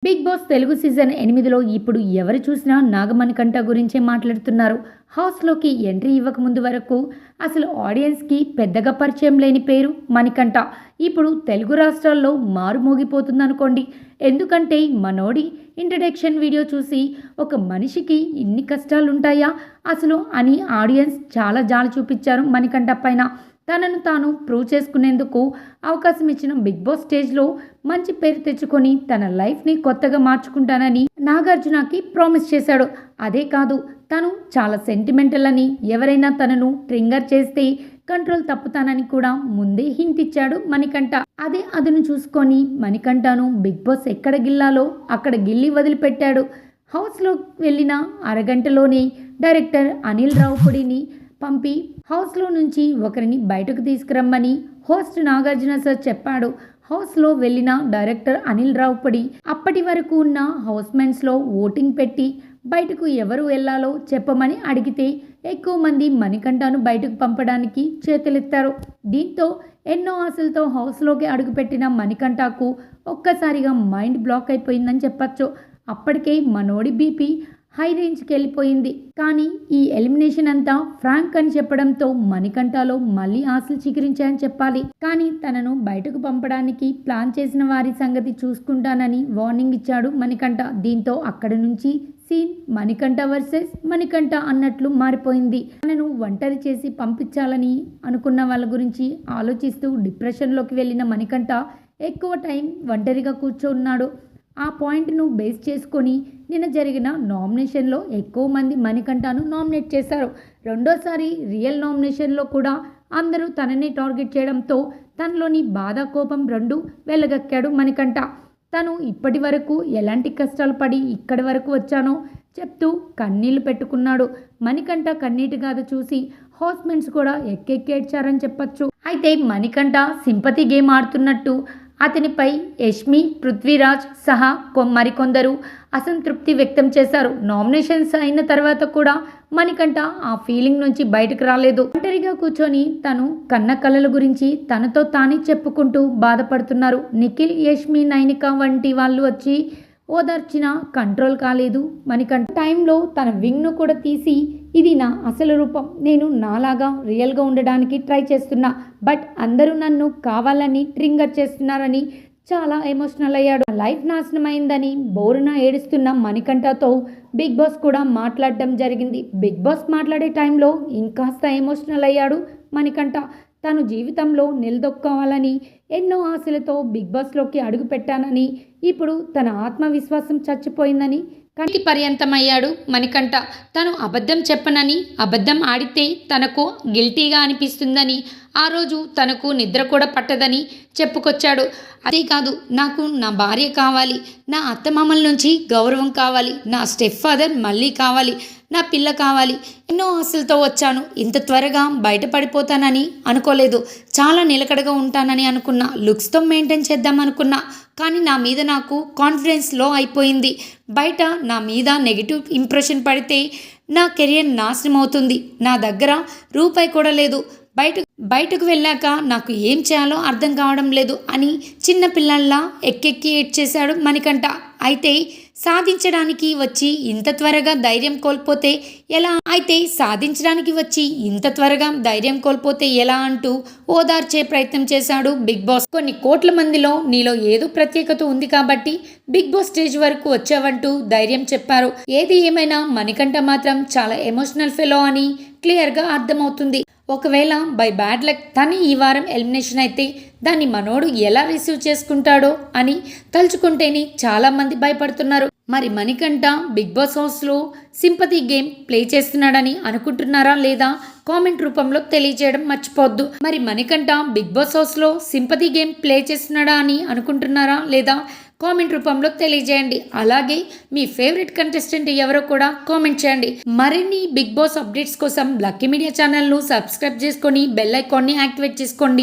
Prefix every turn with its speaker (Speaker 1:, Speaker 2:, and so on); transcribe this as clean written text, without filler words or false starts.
Speaker 1: Big boss Telugu season 8లో ఇప్పుడు ఎవరు చూసినా నాగమణికంఠ గురించే మాట్లాడుతున్నారు. హౌస్లోకి ఎంట్రీ ఇవ్వకముందు వరకు అసలు ఆడియన్స్కి పెద్దగా పరిచయం లేని పేరు మణికంఠ ఇప్పుడు తెలుగు రాష్ట్రాల్లో మారుమోగిపోతుందనుకోండి. ఎందుకంటే మనోడి ఇంట్రడక్షన్ వీడియో చూసి ఒక మనిషికి ఇన్ని కష్టాలుంటాయా అసలు అని ఆడియన్స్ చాలా జాలి చూపించారు మణికంఠ పైన. తనను తాను ప్రూవ్ చేసుకునేందుకు అవకాశం ఇచ్చిన బిగ్ బాస్ స్టేజ్లో మంచి పేరు తెచ్చుకొని తన లైఫ్ని కొత్తగా మార్చుకుంటానని నాగార్జునకి ప్రామిస్ చేశాడు. అదే కాదు, తను చాలా సెంటిమెంటల్ అని, ఎవరైనా తనను ట్రింగర్ చేస్తే కంట్రోల్ తప్పుతానని కూడా ముందే హింట్ ఇచ్చాడు మణికంఠ. అదే అదును చూసుకొని మణికంఠను బిగ్ బాస్ ఎక్కడ గిల్లాలో అక్కడ గిల్లి వదిలిపెట్టాడు. హౌస్లో వెళ్ళిన అరగంటలోనే డైరెక్టర్ అనిల్ రావుపూడిని పంపి హౌస్లో నుంచి ఒకరిని బయటకు తీసుకురమ్మని హోస్ట్ నాగార్జున సార్ చెప్పాడు. హౌస్లో వెళ్ళిన డైరెక్టర్ అనిల్ రావుపూడి అప్పటి వరకు ఉన్న హౌస్మెంట్స్లో ఓటింగ్ పెట్టి బయటకు ఎవరు వెళ్ళాలో చెప్పమని అడిగితే ఎక్కువ మంది మణికంఠను బయటకు పంపడానికి చేతులెత్తారు. దీంతో ఎన్నో ఆశలతో హౌస్లోకి అడుగుపెట్టిన మణికంఠకు ఒక్కసారిగా మైండ్ బ్లాక్ అయిపోయిందని చెప్పచ్చు. అప్పటికే మనోడి బీపీ హై రేంజ్కి వెళ్ళిపోయింది. కానీ ఈ ఎలిమినేషన్ అంతా ఫ్రాంక్ అని చెప్పడంతో మణికంఠలో మళ్ళీ ఆశలు చిగురించాయని చెప్పాలి. కానీ తనను బయటకు పంపడానికి ప్లాన్ చేసిన వారి సంగతి చూసుకుంటానని వార్నింగ్ ఇచ్చాడు మణికంఠ. దీంతో అక్కడి నుంచి సీన్ మణికంఠ వర్సెస్ మణికంఠ అన్నట్లు మారిపోయింది. తనను ఒంటరి చేసి పంపించాలని అనుకున్న వాళ్ళ గురించి ఆలోచిస్తూ డిప్రెషన్లోకి వెళ్ళిన మణికంఠ ఎక్కువ టైం ఒంటరిగా కూర్చున్నాడు. ఆ పాయింట్ను బేస్ చేసుకొని నిన్న జరిగిన నామినేషన్లో ఎక్కువ మంది మణికంఠను నామినేట్ చేశారు. రెండోసారి రియల్ నామినేషన్లో కూడా అందరూ తనని టార్గెట్ చేయడంతో తనలోని బాధ, కోపం రెండు వెళ్ళగక్కాడు మణికంఠ. తను ఇప్పటి వరకు ఎలాంటి కష్టాలు పడి ఇక్కడి వరకు వచ్చానో చెప్తూ కన్నీళ్లు పెట్టుకున్నాడు. మణికంఠ కన్నీటి గాథ చూసి హౌస్మెంట్స్ కూడా ఎక్కెక్కేడ్చారని చెప్పచ్చు. అయితే మణికంఠ సింపతి గేమ్ ఆడుతున్నట్టు అతనిపై యష్మి, పృథ్వీరాజ్ సహా మరికొందరు అసంతృప్తి వ్యక్తం చేశారు. నామినేషన్స్ అయిన తర్వాత కూడా మణికంఠ ఆ ఫీలింగ్ నుంచి బయటకు రాలేదు. ఒంటరిగా కూర్చొని తను కన్న కలల గురించి తనతో తానే చెప్పుకుంటూ బాధపడుతున్నారు. నిఖిల్, యష్మి, నైనిక వంటి వాళ్ళు వచ్చి ఓదార్చినా కంట్రోల్ కాలేదు మణికంఠ. టైంలో తన వింగ్ను కూడా తీసి ఇది నా అసలు రూపం, నేను నాలాగా రియల్గా ఉండడానికి ట్రై చేస్తున్నా, బట్ అందరూ నన్ను కావాలని ట్రింగర్ చేస్తున్నారని చాలా ఎమోషనల్ అయ్యాడు. లైఫ్ నాశనం అయిందని బోరున ఏడుస్తున్న మణికంఠతో బిగ్ బాస్ కూడా మాట్లాడడం జరిగింది. బిగ్ బాస్ మాట్లాడే టైంలో ఇంకాస్త ఎమోషనల్ అయ్యాడు మణికంఠ. తను జీవితంలో నిలదొక్కోవాలని ఎన్నో ఆశలతో బిగ్ బాస్లోకి అడుగు పెట్టానని, ఇప్పుడు తన ఆత్మవిశ్వాసం చచ్చిపోయిందని కంటి పర్యంతమయ్యాడు మణికంఠ. తను అబద్ధం చెప్పనని, అబద్ధం ఆడితే తనకు గిల్టీగా అనిపిస్తుందని, ఆ రోజు తనకు నిద్ర కూడా పట్టదని చెప్పుకొచ్చాడు. అదేకాదు, నాకు నా భార్య కావాలి, నా అత్తమామల నుంచి గౌరవం కావాలి, నా స్టెప్ ఫాదర్ మళ్ళీ కావాలి, నా పిల్ల కావాలి, ఎన్నో ఆశలతో వచ్చాను, ఇంత త్వరగా బయటపడిపోతానని అనుకోలేదు, చాలా నిలకడగా ఉంటానని అనుకున్నా, లుక్స్తో మెయింటైన్ చేద్దాం అనుకున్నా, కానీ నా మీద నాకు కాన్ఫిడెన్స్ లో అయిపోయింది. బయట నా మీద నెగిటివ్ ఇంప్రెషన్ పడితే నా కెరియర్ నాశనం అవుతుంది, నా దగ్గర రూపాయి కూడా లేదు, బయటకు వెళ్ళాక నాకు ఏం చేయాలో అర్థం కావడం లేదు అని చిన్న పిల్లల్లా ఎక్కెక్కి ఏడ్చేశాడు మణికంఠ. అయితే సాధించడానికి వచ్చి ఇంత త్వరగా ధైర్యం కోల్పోతే ఎలా అంటూ ఓదార్చే ప్రయత్నం చేశాడు బిగ్ బాస్. కొన్ని కోట్ల మందిలో నీలో ఏదో ప్రత్యేకత ఉంది కాబట్టి బిగ్ బాస్ స్టేజ్ వరకు వచ్చావంటూ ధైర్యం చెప్పారు. ఏది ఏమైనా మణికంఠ మాత్రం చాలా ఎమోషనల్ ఫెలో అని క్లియర్గా అర్థమవుతుంది. ఒకవేళ బై బ్యాడ్ లక్ తను ఈ వారం ఎలిమినేషన్ అయితే దాన్ని మనోడు ఎలా రిసీవ్ చేసుకుంటాడో అని తలుచుకుంటేనే చాలామంది భయపడుతున్నారు. మరి మణికంఠ బిగ్ బాస్ హౌస్లో సింపతి గేమ్ ప్లే చేస్తున్నాడని అనుకుంటున్నారా లేదా కామెంట్ రూపంలో తెలియజేయడం మర్చిపోవద్దు. మరి మణికంఠ బిగ్ బాస్ హౌస్లో సింపతి గేమ్ ప్లే చేస్తున్నాడా అని అనుకుంటున్నారా లేదా కామెంట్ రూపంలో తెలియజేయండి. అలాగే మీ ఫేవరెట్ కంటెస్టెంట్ ఎవరో కూడా కామెంట్ చేయండి. మరిన్ని బిగ్ బాస్ అప్డేట్స్ కోసం లక్కీ మీడియా ఛానల్ను సబ్స్క్రైబ్ చేసుకొని బెల్ ఐకాన్ని యాక్టివేట్ చేసుకోండి.